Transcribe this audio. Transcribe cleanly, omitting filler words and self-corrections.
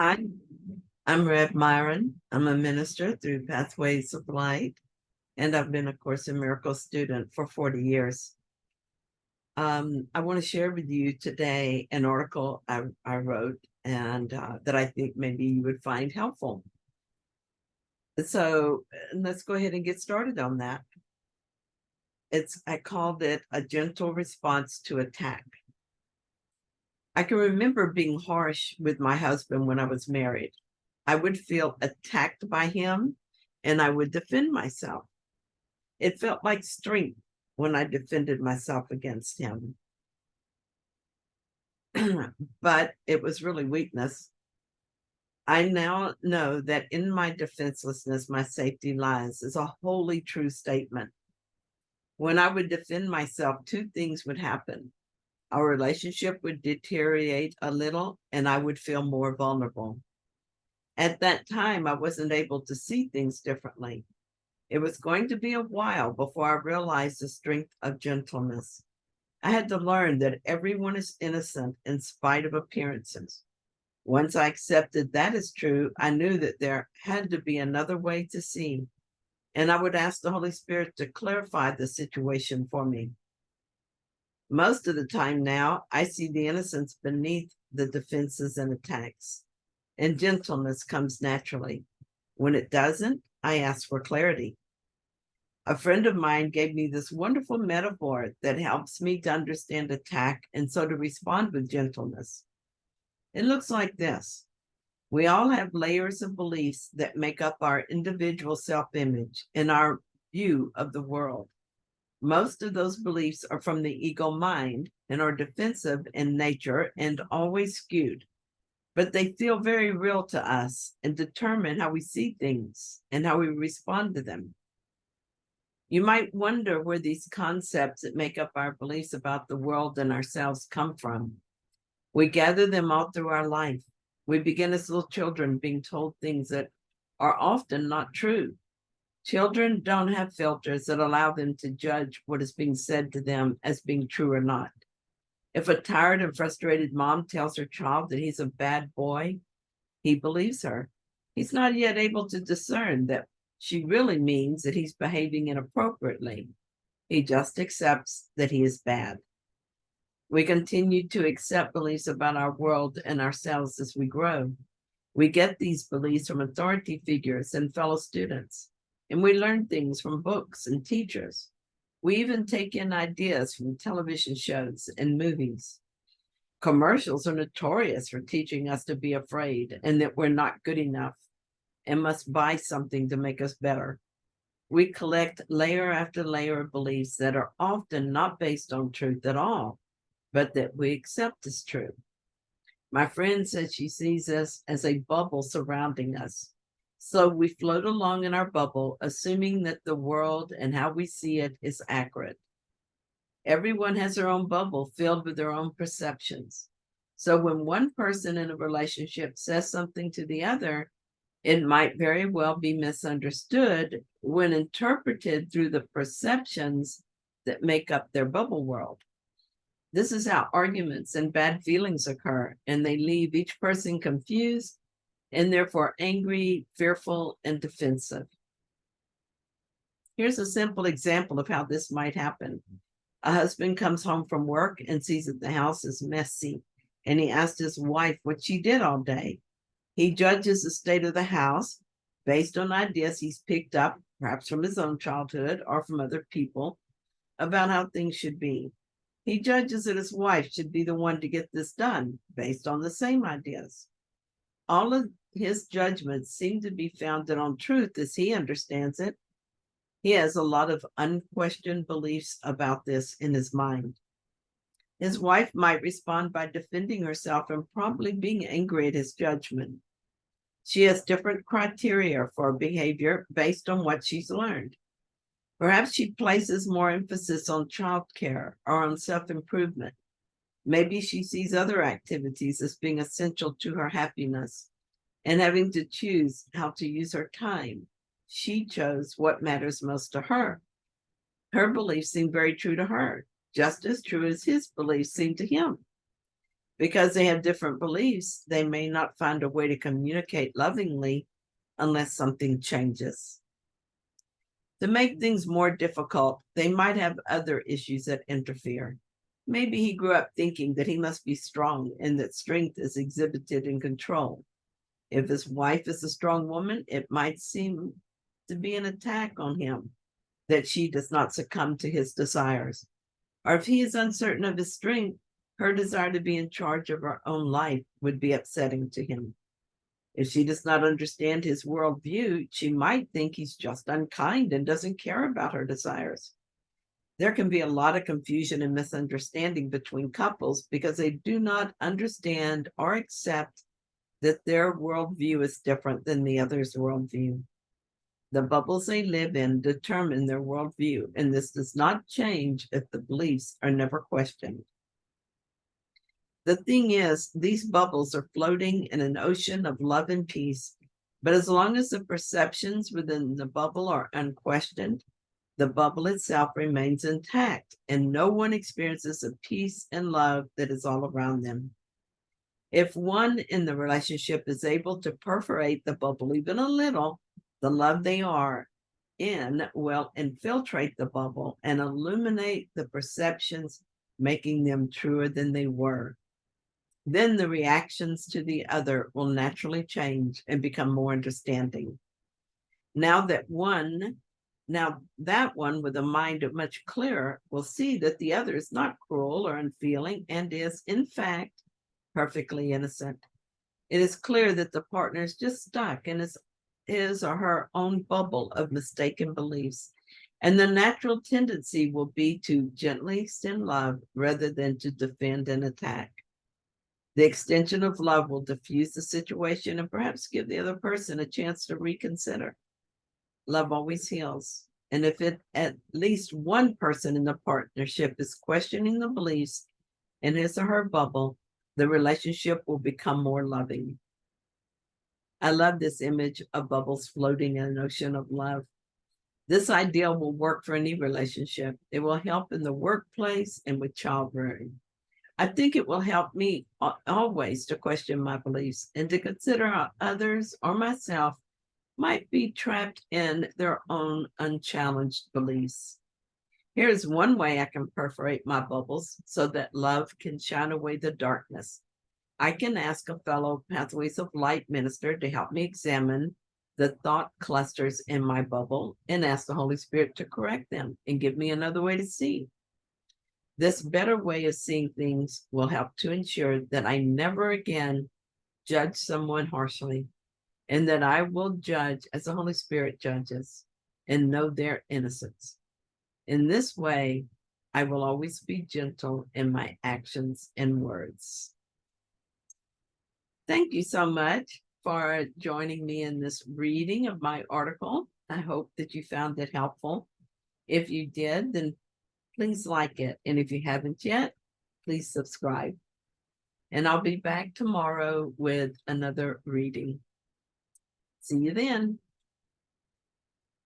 Hi, I'm Rev Myron. I'm a minister through Pathways of Light, and I've been a Course in Miracles student for 40 years. I want to share with you today an article I wrote and that I think maybe you would find helpful. So let's go ahead and get started on that. I called it A Gentle Response to Attack. I can remember being harsh with my husband when I was married. I would feel attacked by him and I would defend myself. It felt like strength when I defended myself against him. But it was really weakness. I now know that in my defenselessness, my safety lies is a wholly true statement. When I would defend myself, two things would happen. Our relationship would deteriorate a little and I would feel more vulnerable. At that time, I wasn't able to see things differently. It was going to be a while before I realized the strength of gentleness. I had to learn that everyone is innocent in spite of appearances. Once I accepted that as true, I knew that there had to be another way to see, and I would ask the Holy Spirit to clarify the situation for me. Most of the time now, I see the innocence beneath the defenses and attacks, and gentleness comes naturally. When it doesn't, I ask for clarity. A friend of mine gave me this wonderful metaphor that helps me to understand attack and so to respond with gentleness. It looks like this. We all have layers of beliefs that make up our individual self-image and our view of the world. Most of those beliefs are from the ego mind and are defensive in nature and always skewed, but they feel very real to us and determine how we see things and how we respond to them. You might wonder where these concepts that make up our beliefs about the world and ourselves come from. We gather them all through our life. We begin as little children being told things that are often not true. Children don't have filters that allow them to judge what is being said to them as being true or not. If a tired and frustrated mom tells her child that he's a bad boy, he believes her. He's not yet able to discern that she really means that he's behaving inappropriately. He just accepts that he is bad. We continue to accept beliefs about our world and ourselves as we grow. We get these beliefs from authority figures and fellow students, and we learn things from books and teachers. We even take in ideas from television shows and movies. Commercials are notorious for teaching us to be afraid and that we're not good enough and must buy something to make us better. We collect layer after layer of beliefs that are often not based on truth at all, but that we accept as true. My friend says she sees us as a bubble surrounding us. So we float along in our bubble, assuming that the world and how we see it is accurate. Everyone has their own bubble filled with their own perceptions. So when one person in a relationship says something to the other, it might very well be misunderstood when interpreted through the perceptions that make up their bubble world. This is how arguments and bad feelings occur, and they leave each person confused and therefore angry, fearful, and defensive. Here's a simple example of how this might happen. A husband comes home from work and sees that the house is messy, and he asks his wife what she did all day. He judges the state of the house based on ideas he's picked up, perhaps from his own childhood or from other people, about how things should be. He judges that his wife should be the one to get this done based on the same ideas. All of his judgments seem to be founded on truth as he understands it. He has a lot of unquestioned beliefs about this in his mind. His wife might respond by defending herself and probably being angry at his judgment. She has different criteria for behavior based on what she's learned. Perhaps she places more emphasis on childcare or on self-improvement. Maybe she sees other activities as being essential to her happiness and having to choose how to use her time. She chose what matters most to her. Her beliefs seem very true to her, just as true as his beliefs seem to him. Because they have different beliefs, they may not find a way to communicate lovingly unless something changes. To make things more difficult, they might have other issues that interfere. Maybe he grew up thinking that he must be strong and that strength is exhibited in control. If his wife is a strong woman, it might seem to be an attack on him that she does not succumb to his desires. Or if he is uncertain of his strength, her desire to be in charge of her own life would be upsetting to him. If she does not understand his worldview, she might think he's just unkind and doesn't care about her desires. There can be a lot of confusion and misunderstanding between couples because they do not understand or accept that their worldview is different than the other's worldview. The bubbles they live in determine their worldview, and this does not change if the beliefs are never questioned. The thing is, these bubbles are floating in an ocean of love and peace, but as long as the perceptions within the bubble are unquestioned, the bubble itself remains intact, and no one experiences the peace and love that is all around them. If one in the relationship is able to perforate the bubble even a little, the love they are in will infiltrate the bubble and illuminate the perceptions, making them truer than they were. Then the reactions to the other will naturally change and become more understanding. Now that one with a mind much clearer will see that the other is not cruel or unfeeling and is, in fact, perfectly innocent. It is clear that the partner is just stuck in his or her own bubble of mistaken beliefs, and the natural tendency will be to gently extend love rather than to defend and attack. The extension of love will diffuse the situation and perhaps give the other person a chance to reconsider. Love always heals. And if at least one person in the partnership is questioning the beliefs in his or her bubble, the relationship will become more loving. I love this image of bubbles floating in an ocean of love. This ideal will work for any relationship. It will help in the workplace and with child rearing. I think it will help me always to question my beliefs and to consider how others or myself might be trapped in their own unchallenged beliefs. Here's one way I can perforate my bubbles so that love can shine away the darkness. I can ask a fellow Pathways of Light minister to help me examine the thought clusters in my bubble and ask the Holy Spirit to correct them and give me another way to see. This better way of seeing things will help to ensure that I never again judge someone harshly, and that I will judge as the Holy Spirit judges and know their innocence. In this way, I will always be gentle in my actions and words. Thank you so much for joining me in this reading of my article. I hope that you found it helpful. If you did, then please like it. And if you haven't yet, please subscribe. And I'll be back tomorrow with another reading. See you then.